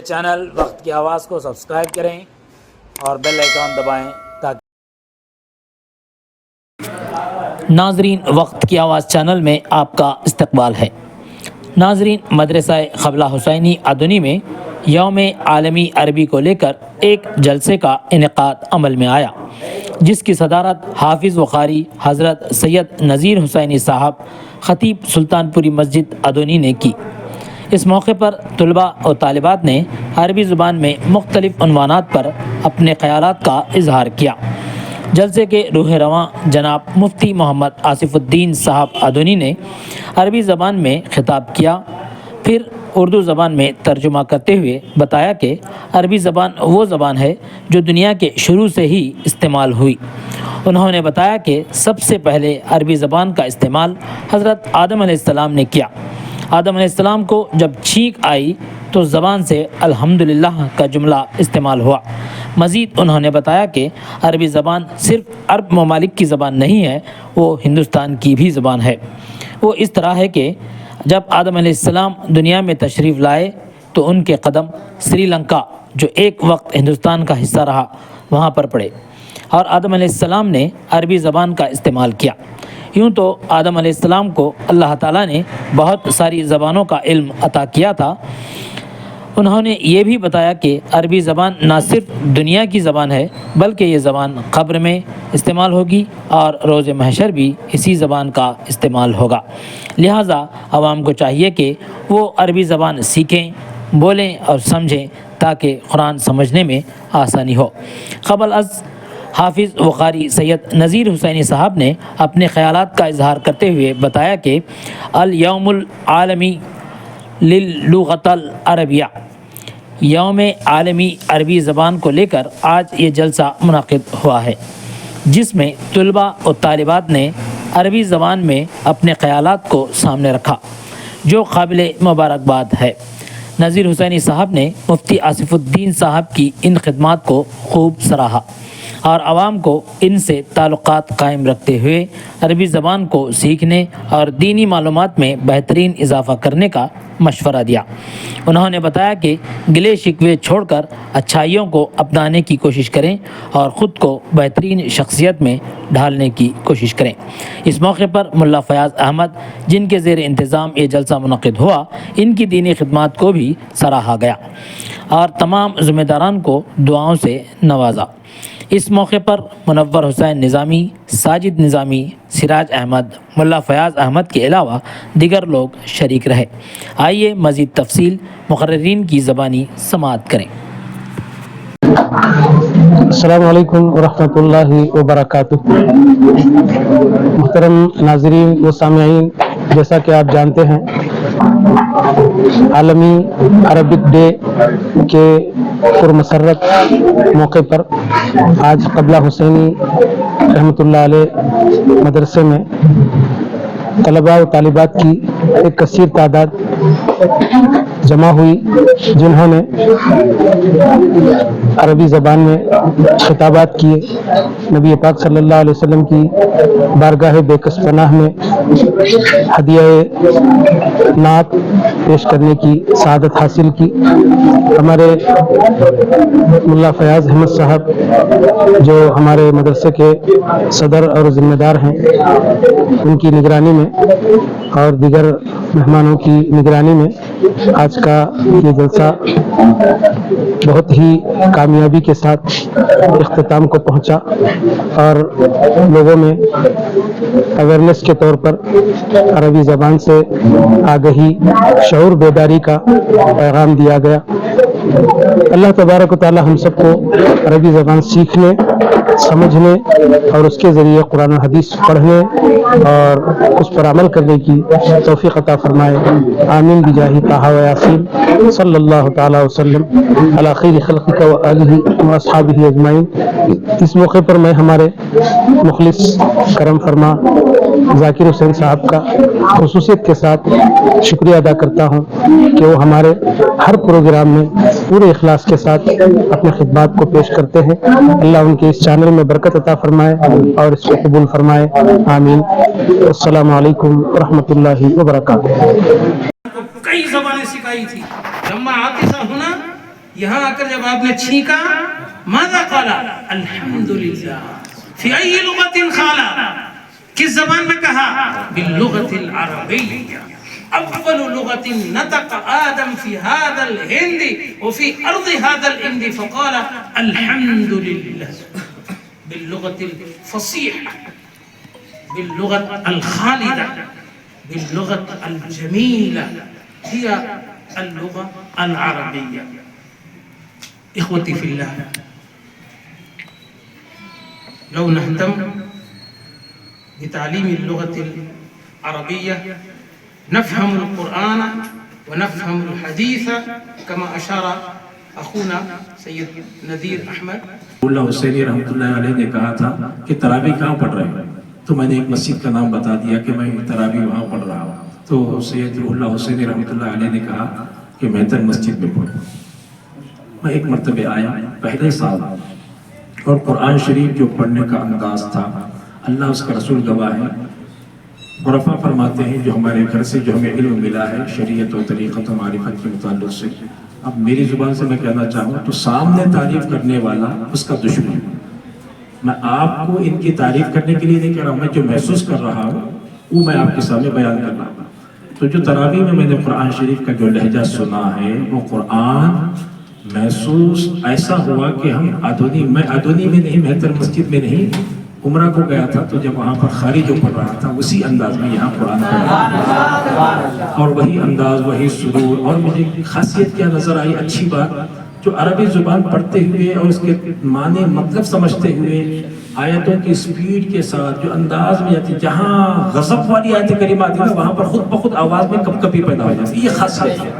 Channel وقت کی آواز کو سبسکرائب کریں اور بیل آئیکن دبائیں تاکہ ناظرین، وقت کی آواز چینل میں آپ کا استقبال ہے۔ ناظرین، مدرسہ قبلہ حسینی ادونی میں یوم عالمی عربی کو لے کر ایک جلسے کا انعقاد عمل میں آیا، جس کی صدارت حافظ و قاری حضرت سید نذیر حسینی صاحب خطیب سلطان پوری مسجد ادونی نے کی۔ اس موقع پر طلباء اور طالبات نے عربی زبان میں مختلف عنوانات پر اپنے خیالات کا اظہار کیا۔ جلسے کے روح رواں جناب مفتی محمد آصف الدین صاحب ادونی نے عربی زبان میں خطاب کیا، پھر اردو زبان میں ترجمہ کرتے ہوئے بتایا کہ عربی زبان وہ زبان ہے جو دنیا کے شروع سے ہی استعمال ہوئی۔ انہوں نے بتایا کہ سب سے پہلے عربی زبان کا استعمال حضرت آدم علیہ السلام نے کیا۔ آدم علیہ السلام کو جب چھینک آئی تو زبان سے الحمدللہ کا جملہ استعمال ہوا۔ مزید انہوں نے بتایا کہ عربی زبان صرف عرب ممالک کی زبان نہیں ہے، وہ ہندوستان کی بھی زبان ہے۔ وہ اس طرح ہے کہ جب آدم علیہ السلام دنیا میں تشریف لائے تو ان کے قدم سری لنکا، جو ایک وقت ہندوستان کا حصہ رہا، وہاں پر پڑے، اور آدم علیہ السلام نے عربی زبان کا استعمال کیا۔ یوں تو آدم علیہ السلام کو اللہ تعالیٰ نے بہت ساری زبانوں کا علم عطا کیا تھا۔ انہوں نے یہ بھی بتایا کہ عربی زبان نہ صرف دنیا کی زبان ہے، بلکہ یہ زبان قبر میں استعمال ہوگی اور روز محشر بھی اسی زبان کا استعمال ہوگا۔ لہٰذا عوام کو چاہیے کہ وہ عربی زبان سیکھیں، بولیں اور سمجھیں تاکہ قرآن سمجھنے میں آسانی ہو۔ قبل از حافظ و قاری سید نذیر حسینی صاحب نے اپنے خیالات کا اظہار کرتے ہوئے بتایا کہ الیوم العالمی للغۃ العربیہ، یوم عالمی عربی زبان کو لے کر آج یہ جلسہ منعقد ہوا ہے، جس میں طلباء اور طالبات نے عربی زبان میں اپنے خیالات کو سامنے رکھا، جو قابل مبارکباد ہے۔ نذیر حسینی صاحب نے مفتی آصف الدین صاحب کی ان خدمات کو خوب سراہا اور عوام کو ان سے تعلقات قائم رکھتے ہوئے عربی زبان کو سیکھنے اور دینی معلومات میں بہترین اضافہ کرنے کا مشورہ دیا۔ انہوں نے بتایا کہ گلے شکوے چھوڑ کر اچھائیوں کو اپنانے کی کوشش کریں اور خود کو بہترین شخصیت میں ڈھالنے کی کوشش کریں۔ اس موقع پر ملا فیاض احمد، جن کے زیر انتظام یہ جلسہ منعقد ہوا، ان کی دینی خدمات کو بھی سراہا گیا اور تمام ذمہ داران کو دعاؤں سے نوازا۔ اس موقع پر منور حسین نظامی، ساجد نظامی، سراج احمد، ملا فیاض احمد کے علاوہ دیگر لوگ شریک رہے۔ آئیے مزید تفصیل مقررین کی زبانی سماعت کریں۔ السلام علیکم ورحمۃ اللہ وبرکاتہ۔ محترم ناظرین و سامعین، جیسا کہ آپ جانتے ہیں، عالمی عربک ڈے کے پرمسرت موقع پر آج قبلہ حسینی رحمۃ اللہ علیہ مدرسے میں طلباء و طالبات کی ایک کثیر تعداد جمع ہوئی، جنہوں نے عربی زبان میں خطابات کیے، نبی پاک صلی اللہ علیہ وسلم کی بارگاہ بے کس پناہ میں ہدیہ نعت پیش کرنے کی سعادت حاصل کی۔ ہمارے ملا فیاض احمد صاحب، جو ہمارے مدرسے کے صدر اور ذمہ دار ہیں، ان کی نگرانی میں اور دیگر مہمانوں کی نگرانی میں آج کا یہ جلسہ بہت ہی کامیابی کے ساتھ اختتام کو پہنچا اور لوگوں میں اویئرنیس کے طور پر عربی زبان سے آگہی، شعور بیداری کا پیغام دیا گیا۔ اللہ تبارک و تعالی ہم سب کو عربی زبان سیکھنے، سمجھنے اور اس کے ذریعے قرآن و حدیث پڑھنے اور اس پر عمل کرنے کی توفیق عطا فرمائے۔ آمین بجاہ طہ و یاسین صلی اللہ تعالی وسلم علی خیر خلقہ و آلہ و اصحابہ اجمعین۔ اس موقع پر میں ہمارے مخلص کرم فرما ذاکر حسین صاحب کا خصوصیت کے ساتھ شکریہ ادا کرتا ہوں کہ وہ ہمارے ہر پروگرام میں پورے اخلاص کے ساتھ اپنے خدمات کو پیش کرتے ہیں۔ اللہ ان کے اس چینل میں برکت عطا فرمائے اور اس کو قبول فرمائے، آمین۔ السلام علیکم ورحمۃ اللہ وبرکاتہ۔ کئی زبانیں سکھائی تھی، جب میں آتیسا ہونا یہاں آ کر جب آپ نے چھینکا ماذا قالا الحمدللہ فی ای لغت قالا کس زبان میں کہا باللغت العربیہ اول لغت نطق آدم فی هذا الہند وفی ارض هذا الہند فقال الحمدللہ باللغت الفصیح باللغت الخالدہ باللغت الجمیلہ هي اللغة العربية. إخوتي في الله، لو نهتم بتعليم اللغة العربية نفهم القرآن ونفهم الحديث كما أشار أخونا سيد نذیر احمد اللہ حسینی رحمۃ اللہ علیہ نے کہا تھا کہ تراویح کہاں پڑھ رہے ہیں، تو میں نے ایک مسجد کا نام بتا دیا کہ میں تراویح وہاں پڑھ رہا ہوں. تو سید اللہ حسینی رحمۃ اللہ علیہ نے کہا کہ مہتر مسجد میں پڑھوں. میں ایک مرتبہ آیا پہلے سال، اور قرآن شریف جو پڑھنے کا انداز تھا، اللہ اس کا رسول گواہ ہے، عرفا فرماتے ہیں جو ہمارے گھر سے جو ہمیں علم ملا ہے شریعت و طریقت و معرفت کے متعلق سے، اب میری زبان سے میں کہنا چاہوں تو سامنے تعریف کرنے والا اس کا دشمن. میں آپ کو ان کی تعریف کرنے کے لیے نہیں کہہ رہا ہوں، میں جو محسوس کر رہا ہوں وہ میں آپ کے سامنے بیان کر رہا ہوں. تو جو تراویح میں نے قرآن شریف کا جو لہجہ سنا ہے وہ قرآن محسوس ایسا ہوا کہ میں ادونی میں نہیں، مہتر مسجد میں نہیں، عمرہ کو گیا تھا، تو جب وہاں پر خارج جو پڑھ رہا تھا اسی انداز میں یہاں قرآن پڑھ رہا تھا، اور وہی انداز، وہی سرور. اور مجھے خاصیت کیا نظر آئی، اچھی بات، جو عربی زبان پڑھتے ہوئے اور اس کے معنی مطلب سمجھتے ہوئے آیتوں کی سپیڈ کے ساتھ جو انداز میں جاتی، جہاں غضب والی آیت کریمہ آتی ہے وہاں پر خود بخود آواز میں کپ کپی پیدا ہو جاتی. یہ خاصیت ہے،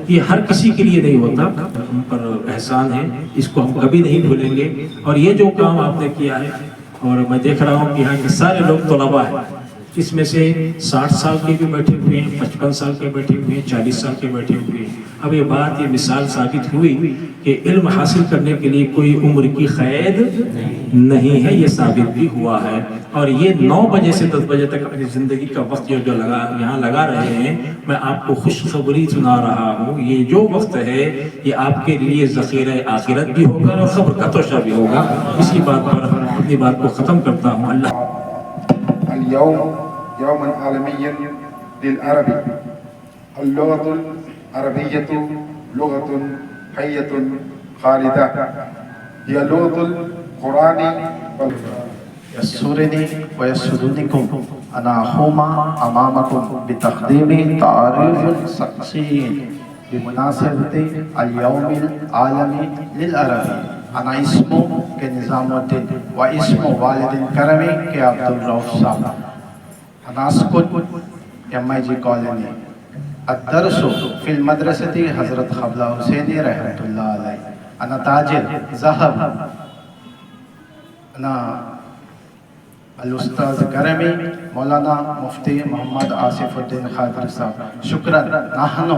یہ ہر کسی کے لیے نہیں ہوتا، ہم پر احسان ہے، اس کو ہم کبھی نہیں بھولیں گے. اور یہ جو کام آپ نے کیا ہے، اور میں دیکھ رہا ہوں کہ یہاں کے سارے لوگ طلباء ہیں، اس میں سے 60 سال کے بھی بیٹھے ہوئے ہیں، 55 سال کے بیٹھے ہوئے ہیں، 40 سال کے بیٹھے ہوئے ہیں. اب یہ بات، یہ مثال ثابت ہوئی کہ علم حاصل کرنے کے لیے کوئی عمر کی قید نہیں ہے، یہ ثابت بھی ہوا ہے. اور یہ 9 بجے سے 10 بجے تک اپنی زندگی کا وقت جو یہاں لگا رہے ہیں، میں آپ کو خوشخبری سنا رہا ہوں، یہ جو وقت ہے یہ آپ کے لیے ذخیرہ آخرت بھی ہوگا اور خبر کا توشہ بھی ہوگا. اسی بات پر اپنی بات کو ختم کرتا ہوں. اللہ اليوم يوم عالمي للعربي. اللغة العربية لغة حية خالدة، هي لغة القرآن يسرني ويسرنكم أن أقوم أمامكم بتقديم تعريف شخصي بمناسبة اليوم العالمي للعربي. أنا اسم كنظام الدين واسم والد الكرمي كعبد الرؤوف صاحب. أنا أسكن MIG كولوني. الدرس في المدرسة حضرت خبلہ حسینی رحمۃ اللہ علیہ. أنا تاجر ذهب. أنا الأستاذ كرمي مولانا مفتي محمد آصف الدين خاطر صاحب. شكرا. نحن